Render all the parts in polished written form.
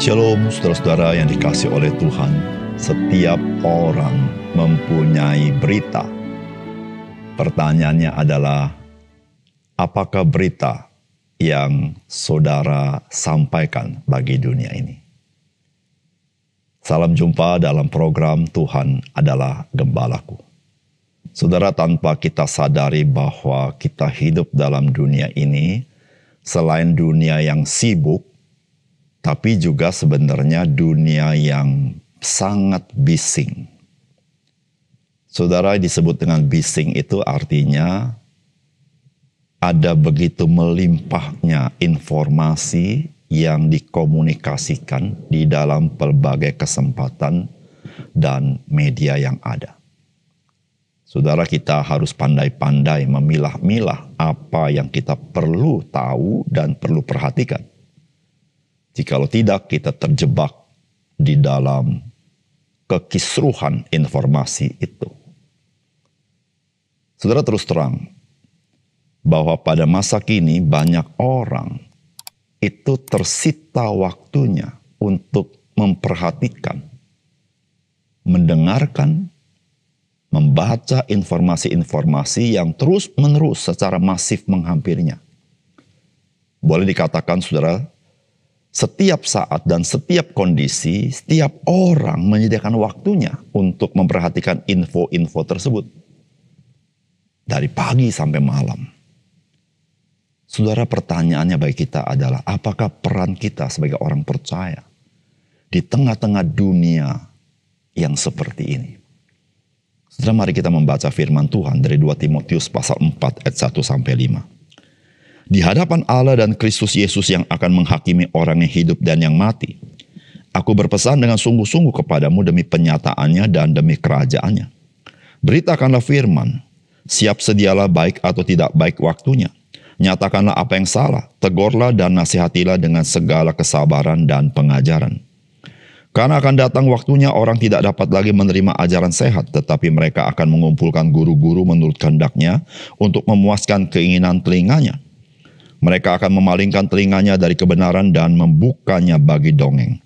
Shalom saudara-saudara yang dikasihi oleh Tuhan. Setiap orang mempunyai berita. Pertanyaannya adalah, apakah berita yang saudara sampaikan bagi dunia ini? Salam jumpa dalam program Tuhan adalah Gembalaku. Saudara, tanpa kita sadari bahwa kita hidup dalam dunia ini, selain dunia yang sibuk, tapi juga sebenarnya dunia yang sangat bising. Saudara, disebut dengan bising itu artinya ada begitu melimpahnya informasi yang dikomunikasikan di dalam berbagai kesempatan dan media yang ada. Saudara, kita harus pandai-pandai memilah-milah apa yang kita perlu tahu dan perlu perhatikan. Jikalau tidak, kita terjebak di dalam kekisruhan informasi itu. Saudara, terus terang bahwa pada masa kini banyak orang itu tersita waktunya untuk memperhatikan, mendengarkan, membaca informasi-informasi yang terus-menerus secara masif menghampirinya. Boleh dikatakan, saudara, setiap saat dan setiap kondisi, setiap orang menyediakan waktunya untuk memperhatikan info-info tersebut. Dari pagi sampai malam. Saudara, pertanyaannya bagi kita adalah, apakah peran kita sebagai orang percaya di tengah-tengah dunia yang seperti ini? Saudara, mari kita membaca firman Tuhan dari 2 Timotius pasal 4 ayat 1-5. Di hadapan Allah dan Kristus Yesus yang akan menghakimi orang yang hidup dan yang mati, aku berpesan dengan sungguh-sungguh kepadamu demi penyataannya dan demi kerajaannya. Beritakanlah firman, siap sedialah baik atau tidak baik waktunya. Nyatakanlah apa yang salah, tegurlah dan nasihatilah dengan segala kesabaran dan pengajaran. Karena akan datang waktunya orang tidak dapat lagi menerima ajaran sehat, tetapi mereka akan mengumpulkan guru-guru menurut kehendaknya untuk memuaskan keinginan telinganya. Mereka akan memalingkan telinganya dari kebenaran dan membukanya bagi dongeng.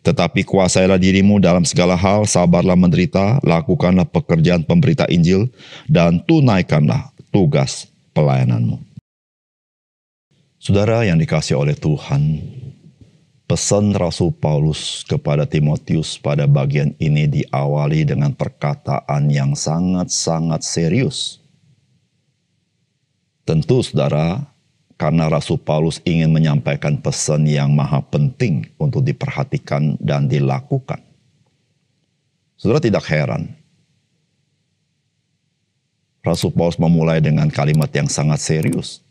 Tetapi kuasailah dirimu dalam segala hal, sabarlah menderita, lakukanlah pekerjaan pemberita Injil, dan tunaikanlah tugas pelayananmu. Saudara yang dikasihi oleh Tuhan, pesan Rasul Paulus kepada Timotius pada bagian ini diawali dengan perkataan yang sangat-sangat serius. Tentu, saudara, karena Rasul Paulus ingin menyampaikan pesan yang maha penting untuk diperhatikan dan dilakukan. Saudara, tidak heran. Rasul Paulus memulai dengan kalimat yang sangat serius.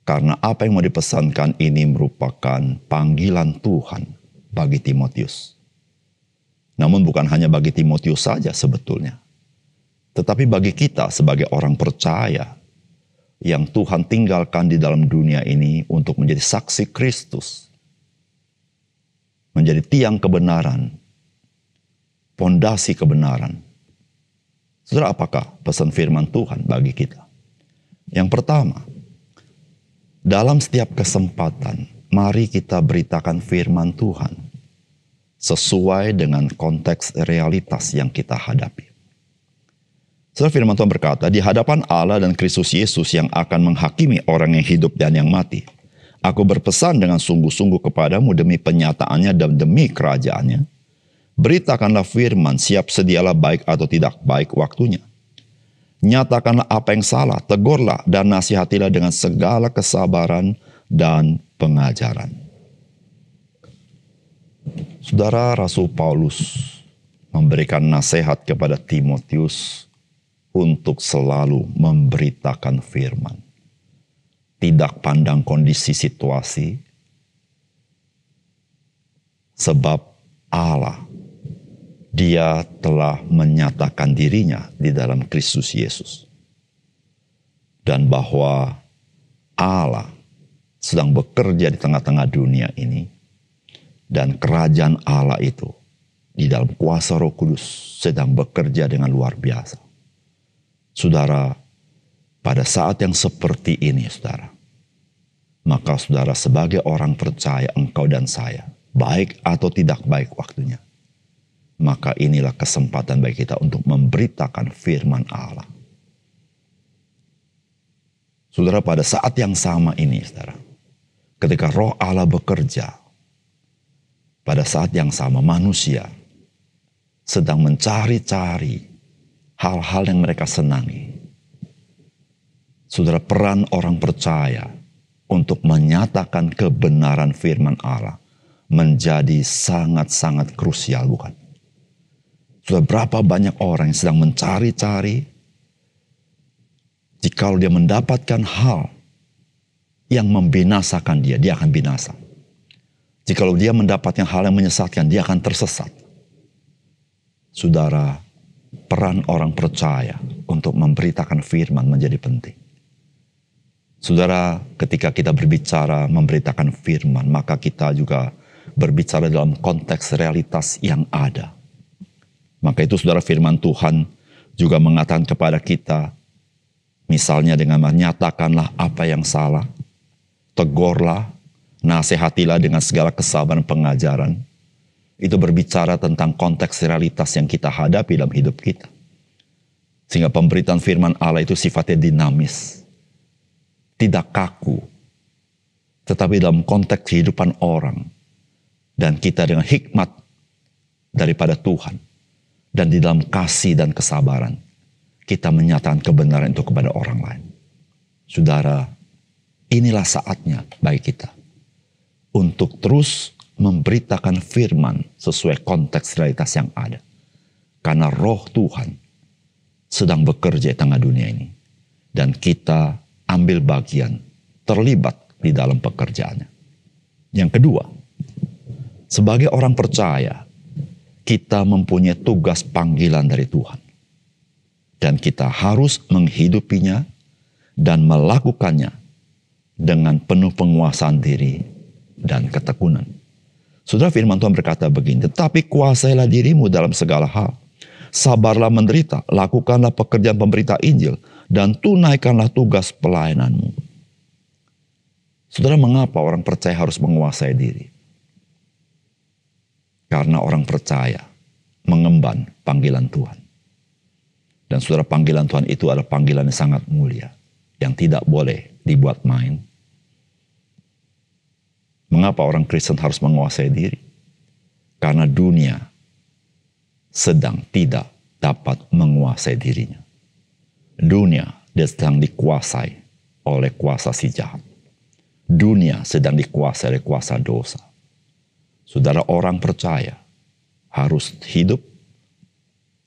Karena apa yang mau dipesankan ini merupakan panggilan Tuhan bagi Timotius. Namun bukan hanya bagi Timotius saja sebetulnya. Tetapi bagi kita sebagai orang percaya yang Tuhan tinggalkan di dalam dunia ini untuk menjadi saksi Kristus, menjadi tiang kebenaran, pondasi kebenaran. Saudara, apakah pesan firman Tuhan bagi kita? Yang pertama, dalam setiap kesempatan, mari kita beritakan firman Tuhan sesuai dengan konteks realitas yang kita hadapi. Saudara, firman Tuhan berkata, di hadapan Allah dan Kristus Yesus yang akan menghakimi orang yang hidup dan yang mati, aku berpesan dengan sungguh-sungguh kepadamu demi penyataannya dan demi kerajaannya, beritakanlah firman, siap sedialah baik atau tidak baik waktunya. Nyatakanlah apa yang salah, tegurlah dan nasihatilah dengan segala kesabaran dan pengajaran. Saudara, Rasul Paulus memberikan nasihat kepada Timotius untuk selalu memberitakan firman. Tidak pandang kondisi situasi, sebab Allah, Dia telah menyatakan dirinya di dalam Kristus Yesus. Dan bahwa Allah sedang bekerja di tengah-tengah dunia ini. Dan kerajaan Allah itu di dalam kuasa Roh Kudus sedang bekerja dengan luar biasa. Saudara, pada saat yang seperti ini, saudara, maka saudara sebagai orang percaya, engkau dan saya, baik atau tidak baik waktunya, maka inilah kesempatan bagi kita untuk memberitakan firman Allah. Saudara, pada saat yang sama ini, saudara, ketika Roh Allah bekerja, pada saat yang sama manusia sedang mencari-cari hal-hal yang mereka senangi. Saudara, peran orang percaya untuk menyatakan kebenaran firman Allah menjadi sangat-sangat krusial, bukan? Sudah berapa banyak orang yang sedang mencari-cari, jika dia mendapatkan hal yang membinasakan dia akan binasa. Jika dia mendapatkan hal yang menyesatkan, dia akan tersesat. Saudara, peran orang percaya untuk memberitakan firman menjadi penting. Saudara, ketika kita berbicara memberitakan firman, maka kita juga berbicara dalam konteks realitas yang ada. Maka itu saudara, firman Tuhan juga mengatakan kepada kita, misalnya dengan menyatakanlah apa yang salah, tegurlah, nasihatilah dengan segala kesabaran pengajaran. Itu berbicara tentang konteks realitas yang kita hadapi dalam hidup kita. Sehingga pemberitaan firman Allah itu sifatnya dinamis, tidak kaku, tetapi dalam konteks kehidupan orang, dan kita dengan hikmat daripada Tuhan, dan di dalam kasih dan kesabaran, kita menyatakan kebenaran itu kepada orang lain. Saudara, inilah saatnya bagi kita untuk terus memberitakan firman sesuai konteks realitas yang ada. Karena Roh Tuhan sedang bekerja di tengah dunia ini. Dan kita ambil bagian, terlibat di dalam pekerjaannya. Yang kedua, sebagai orang percaya, kita mempunyai tugas panggilan dari Tuhan. Dan kita harus menghidupinya dan melakukannya dengan penuh penguasaan diri dan ketekunan. Saudara, firman Tuhan berkata begini, tetapi kuasailah dirimu dalam segala hal. Sabarlah menderita, lakukanlah pekerjaan pemberita Injil, dan tunaikanlah tugas pelayananmu. Saudara, mengapa orang percaya harus menguasai diri? Karena orang percaya mengemban panggilan Tuhan. Dan saudara, panggilan Tuhan itu adalah panggilan yang sangat mulia, yang tidak boleh dibuat main. Mengapa orang Kristen harus menguasai diri? Karena dunia sedang tidak dapat menguasai dirinya. Dunia sedang dikuasai oleh kuasa si jahat. Dunia sedang dikuasai oleh kuasa dosa. Saudara, orang percaya harus hidup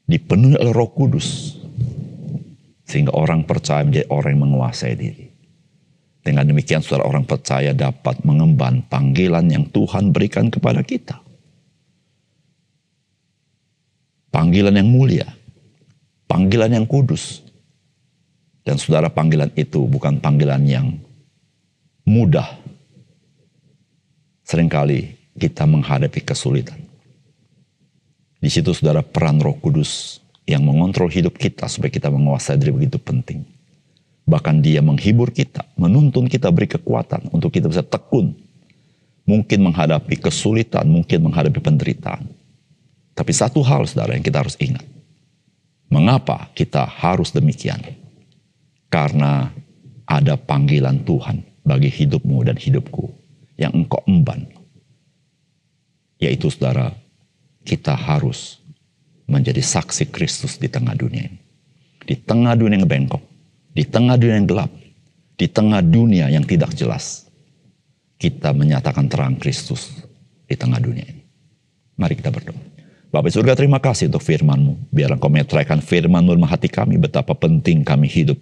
dipenuhi oleh Roh Kudus, sehingga orang percaya menjadi orang yang menguasai diri. Dengan demikian, saudara, orang percaya dapat mengemban panggilan yang Tuhan berikan kepada kita. Panggilan yang mulia, panggilan yang kudus. Dan saudara, panggilan itu bukan panggilan yang mudah. Seringkali kita menghadapi kesulitan. Di situ saudara, peran Roh Kudus yang mengontrol hidup kita supaya kita menguasai diri begitu penting. Bahkan dia menghibur kita, menuntun kita, beri kekuatan untuk kita bisa tekun. Mungkin menghadapi kesulitan, mungkin menghadapi penderitaan. Tapi satu hal saudara yang kita harus ingat. Mengapa kita harus demikian? Karena ada panggilan Tuhan bagi hidupmu dan hidupku yang engkau emban. Yaitu saudara, kita harus menjadi saksi Kristus di tengah dunia ini. Di tengah dunia yang bengkok, di tengah dunia yang gelap, di tengah dunia yang tidak jelas, kita menyatakan terang Kristus di tengah dunia ini. Mari kita berdoa. Bapa di surga, terima kasih untuk firman-Mu. Biar Engkau menyerahkan firman-Mu dalam hati kami, betapa penting kami hidup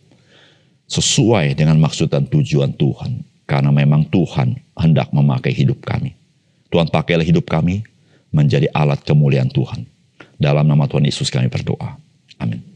sesuai dengan maksud dan tujuan Tuhan. Karena memang Tuhan hendak memakai hidup kami. Tuhan, pakailah hidup kami menjadi alat kemuliaan Tuhan. Dalam nama Tuhan Yesus kami berdoa. Amin.